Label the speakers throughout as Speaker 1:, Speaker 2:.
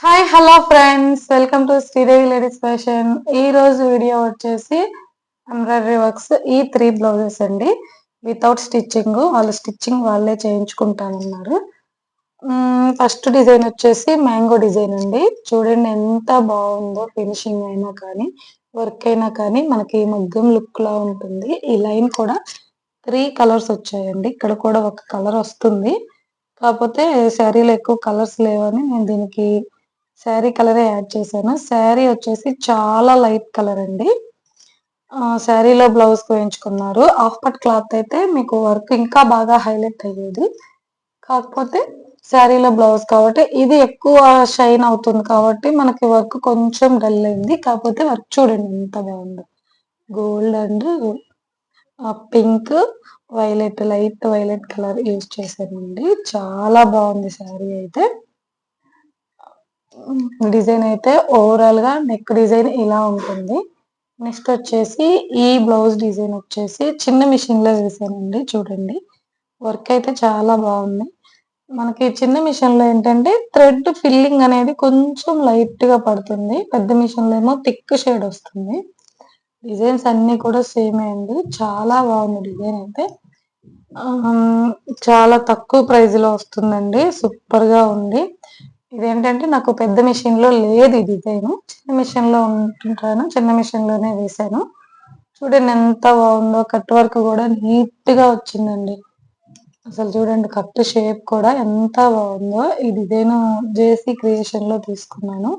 Speaker 1: Hi hello friends, welcome to Sridevi ladies fashion. ఈ రోజు video వచ్చేసి ఎంబ్రాయిడరీ వర్క్స్ ఈ 3 బ్లౌజెస్ అండి. వితౌట్ స్టిచ్చింగ్, వాళ్ళు స్టిచ్చింగ్ వాళ్ళే చేయించుకుంటానన్నారు. ఫస్ట్ డిజైన్ వచ్చేసి మ్యాంగో డిజైన్ అండి. చూడండి ఎంత బాగుందో, ఫినిషింగ్ అయినా కానీ వర్క్ అయినా కానీ మనకి మగ్గం లుక్ లా ఉంటుంది. ఈ లైన్ కూడా 3 కలర్స్ వచ్చాయండి. ఇక్కడ కూడా ఒక కలర్ వస్తుంది, కాకపోతే శారీలో ఎక్కువ కలర్స్ లేవని నేను దీనికి శారీ కలరే యాడ్ చేశాను. శారీ వచ్చేసి చాలా లైట్ కలర్ అండి. శారీలో బ్లౌజ్ వేయించుకున్నారు. హాఫ్ పట్ క్లాత్ అయితే మీకు వర్క్ ఇంకా బాగా హైలైట్ అయ్యేది. కాకపోతే శారీలో బ్లౌజ్ కాబట్టి ఇది ఎక్కువ షైన్ అవుతుంది కాబట్టి మనకి వర్క్ కొంచెం డల్ అయింది. కాకపోతే వర్క్ చూడండి ఎంత బాగుందో. Gold and pink, violet, light violet colour use చేశానండి. చాలా బాగుంది శారీ అయితే. డిజైన్ అయితే ఓవరాల్ గా నెక్ డిజైన్ ఇలా ఉంటుంది. నెక్స్ట్ వచ్చేసి ఈ బ్లౌజ్ డిజైన్ వచ్చేసి చిన్న మిషన్ లో వేసానండి. చూడండి వర్క్ అయితే చాలా బాగుంది. మనకి చిన్న మిషన్ లో ఏంటంటే థ్రెడ్ ఫిల్లింగ్ అనేది కొంచెం లైట్ గా పడుతుంది. పెద్ద మిషన్ లో ఏమో థిక్ షేడ్ వస్తుంది. డిజైన్స్ అన్ని కూడా సేమే అండి. చాలా బాగుంది డిజైన్ అయితే. చాలా తక్కువ ప్రైస్ లో వస్తుందండి. సూపర్ గా ఉంది. ఇదేంటంటే నాకు పెద్ద మిషన్ లో లేదు ఈ డిజైన్. చిన్న మిషన్ లో ఉంటుంటాను, చిన్న మిషన్ లోనే వేసాను. చూడండి ఎంత బాగుందో. కట్ వర్క్ కూడా నీట్ గా వచ్చిందండి. అసలు చూడండి కట్ షేప్ కూడా ఎంత బాగుందో. ఈ డిజైన్ జేసీ క్రియేషన్ లో తీసుకున్నాను.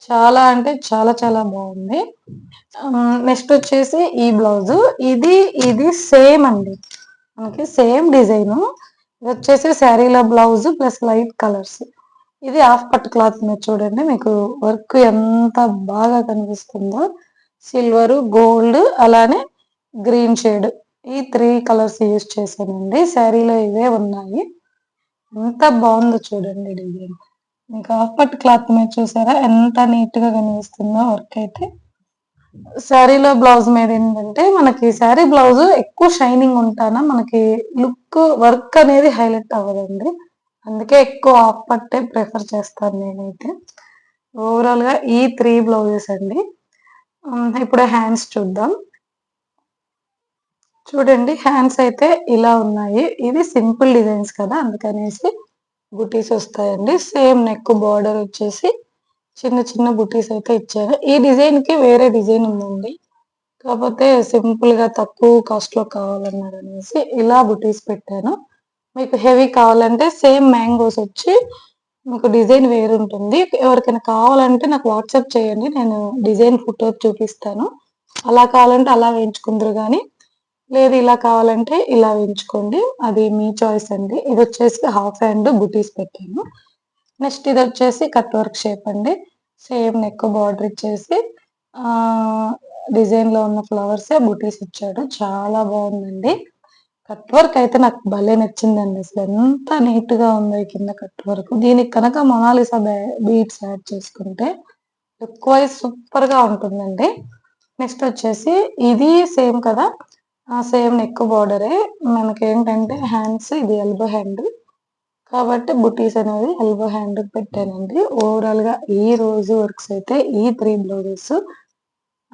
Speaker 1: చాలా అంటే చాలా చాలా బాగుంది. నెక్స్ట్ వచ్చేసి ఈ బ్లౌజ్ ఇది ఇది సేమ్ అండి. మనకి సేమ్ డిజైన్. ఇది వచ్చేసి శారీలో బ్లౌజ్ ప్లస్ లైట్ కలర్స్. ఇది హాఫ్ పట్ క్లాత్ మీద చూడండి మీకు వర్క్ ఎంత బాగా కనిపిస్తుందో. సిల్వర్, గోల్డ్, అలానే గ్రీన్ షేడ్, ఈ 3 కలర్స్ యూజ్ చేశానండి. శారీలో ఇవే ఉన్నాయి. ఎంత బాగుందో చూడండి డిజైన్. ఇంకా హాఫ్ పట్ క్లాత్ మీద చూసారా ఎంత నీట్ గా కనిపిస్తుందో వర్క్ అయితే. శారీలో బ్లౌజ్ మీద ఏంటంటే మనకి శారీ బ్లౌజ్ ఎక్కువ షైనింగ్ ఉంటానా మనకి లుక్ వర్క్ అనేది హైలైట్ అవ్వదండి. అందుకే ఎక్కువ హాఫ్ పట్టే ప్రిఫర్ చేస్తాను నేనైతే. ఓవరాల్ గా ఈ 3 బ్లౌజెస్ అండి. ఇప్పుడు హ్యాండ్స్ చూద్దాం. చూడండి హ్యాండ్స్ అయితే ఇలా ఉన్నాయి. ఇది సింపుల్ డిజైన్స్ కదా, అందుకనేసి బుటీస్ వస్తాయండి. సేమ్ నెక్ బార్డర్ వచ్చేసి చిన్న చిన్న బుటీస్ అయితే ఇచ్చారు. ఈ డిజైన్ కి వేరే డిజైన్ ఉందండి, కాకపోతే సింపుల్ గా తక్కువ కాస్ట్ లో కావాలన్నారు అనేసి ఇలా బుటీస్ పెట్టాను. మీకు హెవీ కావాలంటే సేమ్ మ్యాంగోస్ వచ్చి మీకు డిజైన్ వేరు ఉంటుంది. ఎవరికైనా కావాలంటే నాకు వాట్సాప్ చేయండి, నేను డిజైన్ ఫోటో చూపిస్తాను. అలా కావాలంటే అలా వేయించుకుందరు కానీ, లేదు ఇలా కావాలంటే ఇలా వేయించుకోండి. అది మీ చాయిస్ అండి. ఇది వచ్చేసి హాఫ్ హ్యాండ్ బుటీస్ పెట్టాను. నెక్స్ట్ ఇది వచ్చేసి కట్ వర్క్ షేప్ అండి. సేమ్ నెక్ బార్డర్ ఇచ్చేసి డిజైన్ లో ఉన్న ఫ్లవర్సే బుటీస్ ఇచ్చాడు. చాలా బాగుందండి. కట్ వర్క్ అయితే నాకు భలే నచ్చిందండి. అసలు ఎంత నీట్ గా ఉందో ఈ కింద కట్ వర్క్. దీనికి కనుక మొనాలిసా బీడ్స్ యాడ్ చేసుకుంటే లుక్ వైజ్ సూపర్ గా ఉంటుందండి. నెక్స్ట్ వచ్చేసి ఇది సేమ్ కదా, సేమ్ నెక్ బార్డరే. మనకి ఏంటంటే హ్యాండ్స్ ఇది ఎల్బో హ్యాండ్ కాబట్టి బుటీస్ అనేది ఎల్బో హ్యాండ్ పెట్టానండి. ఓవరాల్ గా ఈ రోజు వర్క్స్ అయితే ఈ 3 బ్లౌజెస్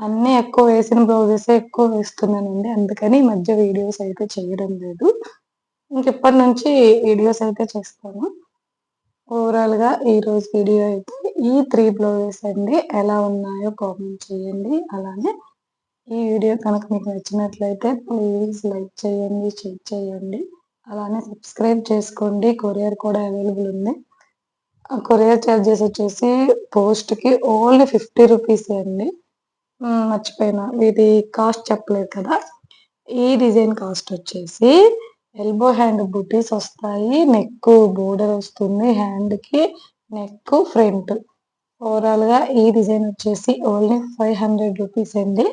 Speaker 1: అన్ని ఎక్కువ వేసిన బ్లౌజెస్ ఎక్కువ వేస్తున్నానండి. అందుకని ఈ మధ్య వీడియోస్ అయితే చేయడం లేదు. ఇంకెప్పటి నుంచి వీడియోస్ అయితే చేస్తాను. ఓవరాల్ గా ఈ రోజు వీడియో అయితే ఈ 3 బ్లౌజెస్ అండి. ఎలా ఉన్నాయో కామెంట్ చేయండి. అలానే ఈ వీడియో కనుక మీకు నచ్చినట్లయితే ప్లీజ్ లైక్ చేయండి, షేర్ చేయండి, అలానే సబ్స్క్రైబ్ చేసుకోండి. కొరియర్ కూడా అవైలబుల్ ఉంది. కొరియర్ ఛార్జెస్ వచ్చేసి పోస్ట్ కి ఓన్లీ 50 రూపీస్ అండి. మర్చిపోయినా, ఇది కాస్ట్ చెప్పలేదు కదా. ఈ డిజైన్ కాస్ట్ వచ్చేసి ఎల్బో హ్యాండ్ బుటీస్ వస్తాయి, నెక్ బోర్డర్ వస్తుంది, హ్యాండ్ కి నెక్ ఫ్రంట్. ఓవరాల్ గా ఈ డిజైన్ వచ్చేసి ఓన్లీ 500 రూపీస్ అండి.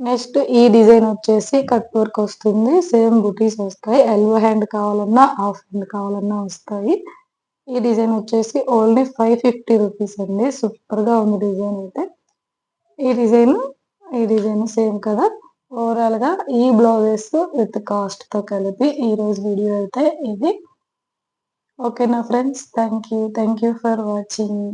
Speaker 1: నెక్స్ట్ ఈ డిజైన్ వచ్చేసి కట్ వర్క్ వస్తుంది, సేమ్ బుటీస్ వస్తాయి. ఎల్బో హ్యాండ్ కావాలన్నా హాఫ్ హ్యాండ్ కావాలన్నా వస్తాయి. ఈ డిజైన్ వచ్చేసి ఓన్లీ 550 రూపీస్ అండి. సూపర్ గా ఉంది డిజైన్ అయితే. ఈ డిజైన్ సేమ్ కదా. ఓవరాల్ గా ఈ బ్లౌజెస్ విత్ కాస్ట్ తో కలిపి ఈ రోజు వీడియో అయితే ఇది. ఓకేనా friends, thank you for watching.